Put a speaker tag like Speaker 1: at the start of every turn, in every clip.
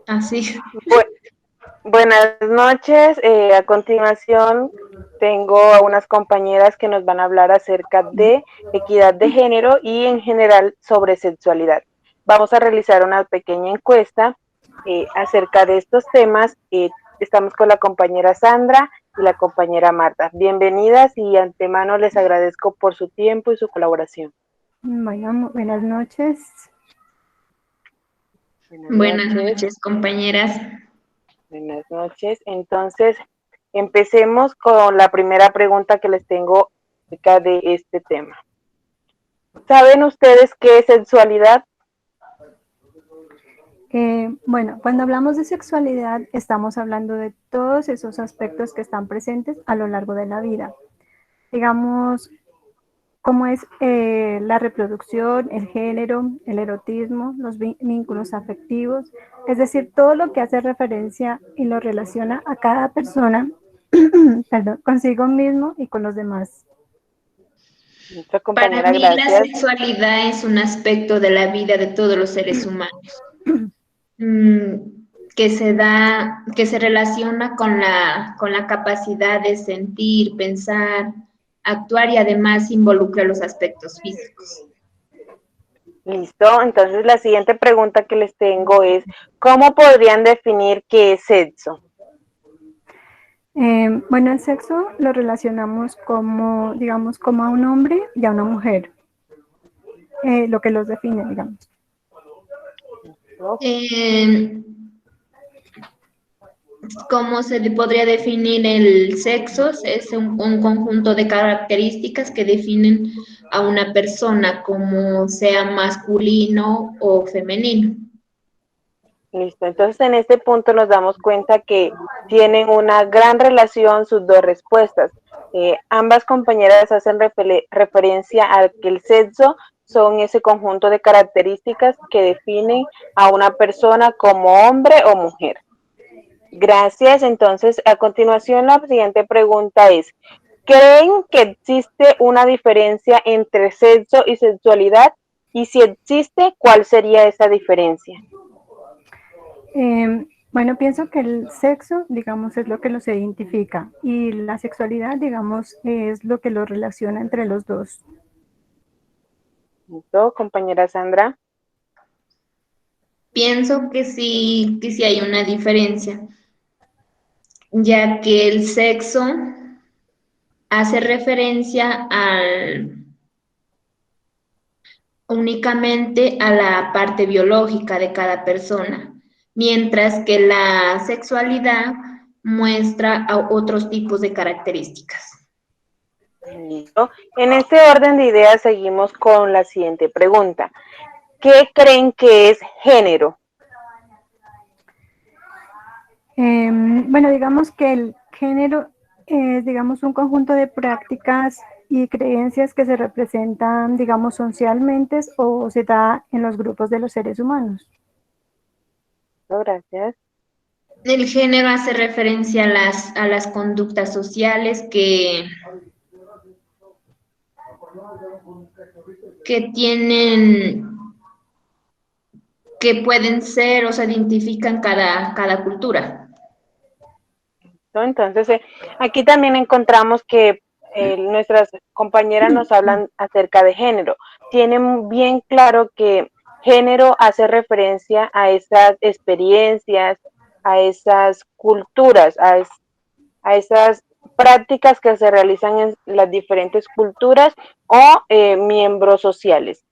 Speaker 1: Así.
Speaker 2: Buenas noches. A continuación tengo a unas compañeras que nos van a hablar acerca de equidad de género y en general sobre sexualidad. Vamos a realizar una pequeña encuesta acerca de estos temas. Estamos con la compañera Sandra y la compañera Marta. Bienvenidas y de antemano les agradezco por su tiempo y su colaboración.
Speaker 3: Bueno, buenas noches.
Speaker 1: Buenas noches, compañeras.
Speaker 2: Buenas noches. Entonces, empecemos con la primera pregunta que les tengo acerca de este tema. ¿Saben ustedes qué es sexualidad?
Speaker 3: Bueno, cuando hablamos de sexualidad, estamos hablando de todos esos aspectos que están presentes a lo largo de la vida. Digamos, cómo es la reproducción, el género, el erotismo, los vínculos afectivos, es decir, todo lo que hace referencia y lo relaciona a cada persona, perdón, consigo mismo y con los demás.
Speaker 1: Para mí la sexualidad es un aspecto de la vida de todos los seres humanos. Que se relaciona con la capacidad de sentir, pensar, actuar y además involucra los aspectos físicos.
Speaker 2: Listo, entonces la siguiente pregunta que les tengo es, ¿cómo podrían definir qué es sexo?
Speaker 3: Bueno, el sexo lo relacionamos como, digamos, como a un hombre y a una mujer, lo que los define, digamos.
Speaker 1: ¿Cómo se podría definir el sexo? Es un conjunto de características que definen a una persona, como sea masculino o femenino.
Speaker 2: Listo, entonces en este punto nos damos cuenta que tienen una gran relación sus dos respuestas. Ambas compañeras hacen referencia a que el sexo son ese conjunto de características que definen a una persona como hombre o mujer. Gracias, entonces a continuación la siguiente pregunta es, ¿creen que existe una diferencia entre sexo y sexualidad? Y si existe, ¿cuál sería esa diferencia?
Speaker 3: Bueno, pienso que el sexo, digamos, es lo que los identifica y la sexualidad, digamos, es lo que los relaciona entre los dos.
Speaker 2: ¿Listo, compañera Sandra?
Speaker 1: Pienso que sí hay una diferencia, ya que el sexo hace referencia únicamente a la parte biológica de cada persona, mientras que la sexualidad muestra a otros tipos de características.
Speaker 2: Listo. En este orden de ideas seguimos con la siguiente pregunta. ¿Qué creen que es género?
Speaker 3: Bueno, digamos que el género es, digamos, un conjunto de prácticas y creencias que se representan, digamos, socialmente o se da en los grupos de los seres humanos.
Speaker 2: Gracias.
Speaker 1: El género hace referencia a las conductas sociales que pueden ser o se identifican cada cultura.
Speaker 2: Entonces, aquí también encontramos que nuestras compañeras nos hablan acerca de género. Tienen bien claro que género hace referencia a esas experiencias, a esas culturas, a esas prácticas que se realizan en las diferentes culturas o miembros sociales.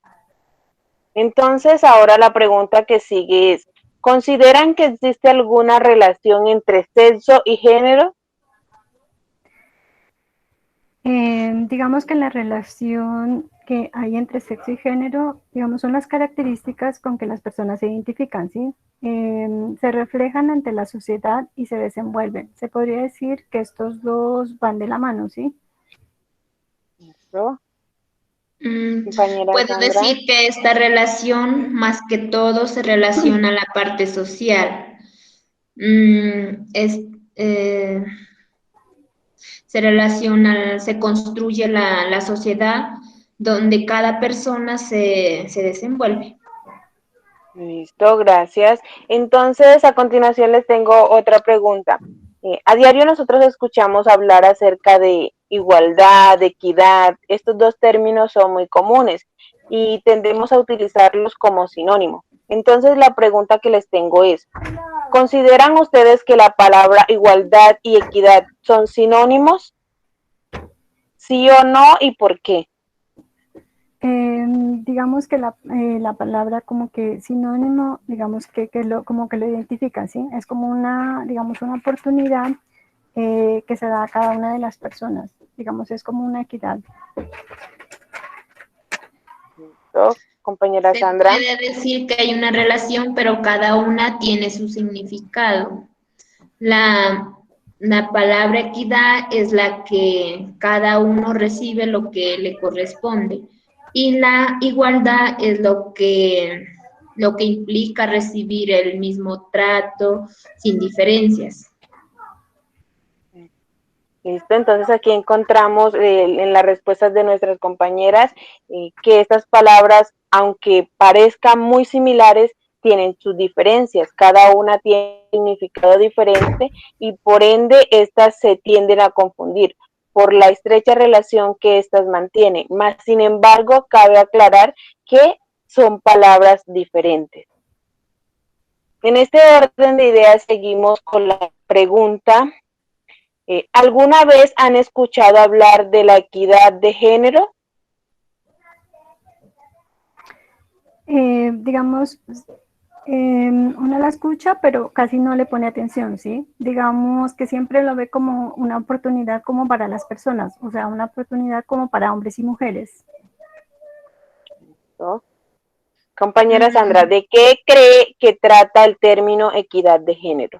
Speaker 2: Entonces, ahora la pregunta que sigue es, ¿consideran que existe alguna relación entre sexo y género?
Speaker 3: Digamos que la relación que hay entre sexo y género, digamos, son las características con que las personas se identifican, ¿sí? Se reflejan ante la sociedad y se desenvuelven. Se podría decir que estos dos van de la mano, ¿sí?
Speaker 2: ¿No? Compañera
Speaker 1: Puedo
Speaker 2: Sandra.
Speaker 1: decir que esta relación, más que todo, se relaciona a la parte social. Se construye la sociedad donde cada persona se desenvuelve.
Speaker 2: Listo, gracias. Entonces, a continuación les tengo otra pregunta. A diario nosotros escuchamos hablar acerca de igualdad, de equidad. Estos dos términos son muy comunes y tendemos a utilizarlos como sinónimo. Entonces, la pregunta que les tengo es, ¿consideran ustedes que la palabra igualdad y equidad son sinónimos? ¿Sí o no y por qué?
Speaker 3: Digamos que la palabra como que sinónimo, digamos como que lo identifica, ¿sí? Es como una, digamos, una oportunidad que se da a cada una de las personas. Digamos, es como una equidad.
Speaker 2: ¿No? Compañera
Speaker 1: Se
Speaker 2: Sandra.
Speaker 1: puede decir que hay una relación, pero cada una tiene su significado. La, la palabra equidad es la que cada uno recibe lo que le corresponde y la igualdad es lo que implica recibir el mismo trato sin diferencias.
Speaker 2: Listo, entonces aquí encontramos en las respuestas de nuestras compañeras que estas palabras, aunque parezcan muy similares, tienen sus diferencias. Cada una tiene un significado diferente y por ende estas se tienden a confundir por la estrecha relación que estas mantienen. Más sin embargo, cabe aclarar que son palabras diferentes. En este orden de ideas seguimos con la pregunta. ¿Alguna vez han escuchado hablar de la equidad de género?
Speaker 3: Digamos, uno la escucha, pero casi no le pone atención, ¿sí? Digamos que siempre lo ve como una oportunidad como para las personas, o sea, una oportunidad como para hombres y mujeres.
Speaker 2: ¿No? Compañera Sandra,
Speaker 1: Mm,
Speaker 2: ¿de qué cree que trata el término equidad de género?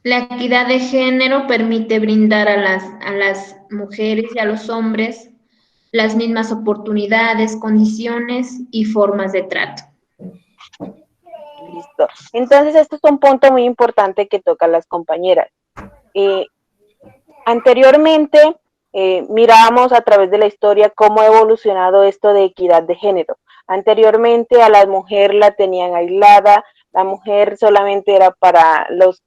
Speaker 1: La equidad de género permite brindar a las mujeres y a los hombres las mismas oportunidades, condiciones y formas de trato.
Speaker 2: Listo. Entonces, esto es un punto muy importante que tocan las compañeras. Eh, Anteriormente, mirábamos a través de la historia cómo ha evolucionado esto de equidad de género. Anteriormente a la mujer la tenían aislada, la mujer solamente era para los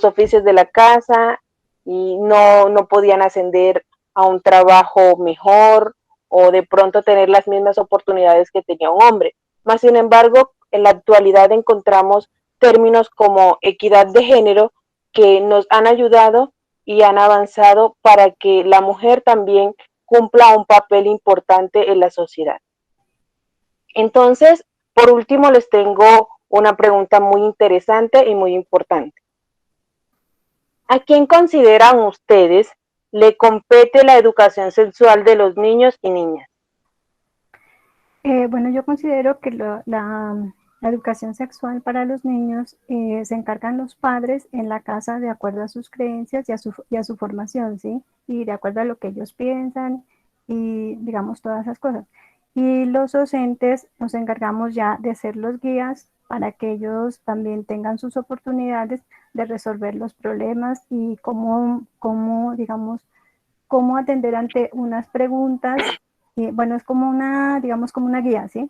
Speaker 2: oficios de la casa y no podían ascender a un trabajo mejor o de pronto tener las mismas oportunidades que tenía un hombre. Más sin embargo, en la actualidad encontramos términos como equidad de género que nos han ayudado y han avanzado para que la mujer también cumpla un papel importante en la sociedad. Entonces, por último, les tengo una pregunta muy interesante y muy importante. ¿A quién consideran ustedes le compete la educación sexual de los niños y niñas?
Speaker 3: Bueno, yo considero que la educación sexual para los niños se encargan los padres en la casa de acuerdo a sus creencias y a su formación, ¿sí? Y de acuerdo a lo que ellos piensan y digamos todas esas cosas. Y los docentes nos encargamos ya de ser los guías para que ellos también tengan sus oportunidades de resolver los problemas y digamos, cómo atender ante unas preguntas. Y, bueno, es como una, digamos, como una guía, ¿sí?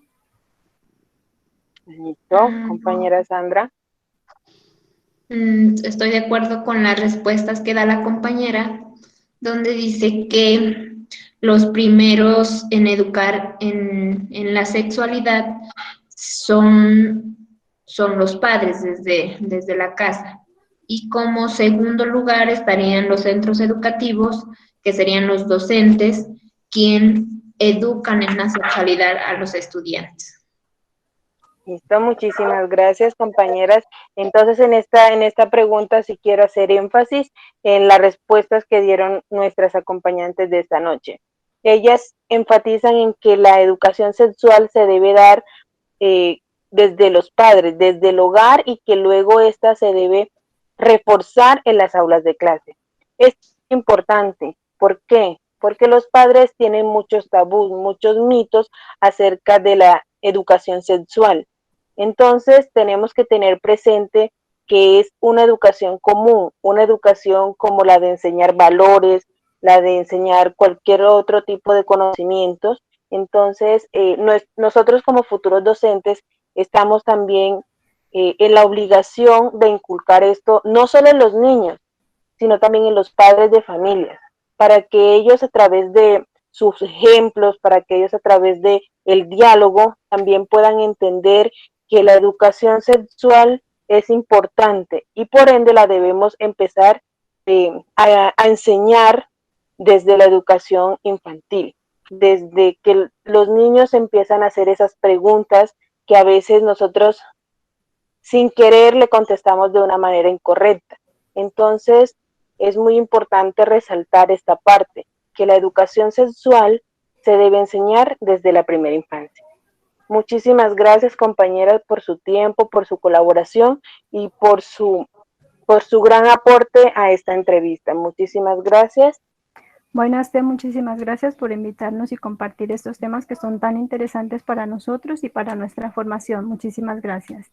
Speaker 2: Listo, compañera Sandra.
Speaker 1: Estoy de acuerdo con las respuestas que da la compañera, donde dice que los primeros en educar en la sexualidad son los padres desde la casa. Y como segundo lugar estarían los centros educativos, que serían los docentes, quien educan en la sexualidad a los estudiantes.
Speaker 2: Listo, muchísimas gracias, compañeras. Entonces, en esta pregunta sí quiero hacer énfasis en las respuestas que dieron nuestras acompañantes de esta noche. Ellas enfatizan en que la educación sexual se debe dar eh, desde los padres, desde el hogar y que luego esta se debe reforzar en las aulas de clase. Es importante. ¿Por qué? Porque los padres tienen muchos tabús, muchos mitos acerca de la educación sexual. Entonces tenemos que tener presente que es una educación común, una educación como la de enseñar valores, la de enseñar cualquier otro tipo de conocimientos. Entonces, nosotros como futuros docentes estamos también en la obligación de inculcar esto, no solo en los niños, sino también en los padres de familias, para que ellos a través de sus ejemplos, para que ellos a través de el diálogo también puedan entender que la educación sexual es importante y por ende la debemos empezar a enseñar desde la educación infantil, desde que los niños empiezan a hacer esas preguntas que a veces nosotros sin querer le contestamos de una manera incorrecta. Entonces, es muy importante resaltar esta parte, que la educación sexual se debe enseñar desde la primera infancia. Muchísimas gracias, compañeras, por su tiempo, por su colaboración y por su gran aporte a esta entrevista. Muchísimas gracias.
Speaker 3: Bueno, Esther, muchísimas gracias por invitarnos y compartir estos temas que son tan interesantes para nosotros y para nuestra formación. Muchísimas gracias.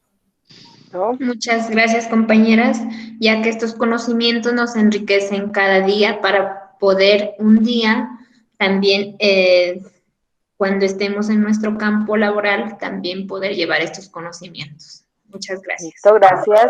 Speaker 2: ¿No?
Speaker 1: Muchas gracias, compañeras, ya que estos conocimientos nos enriquecen cada día para poder un día también, cuando estemos en nuestro campo laboral, también poder llevar estos conocimientos. Muchas gracias.
Speaker 2: Listo, gracias.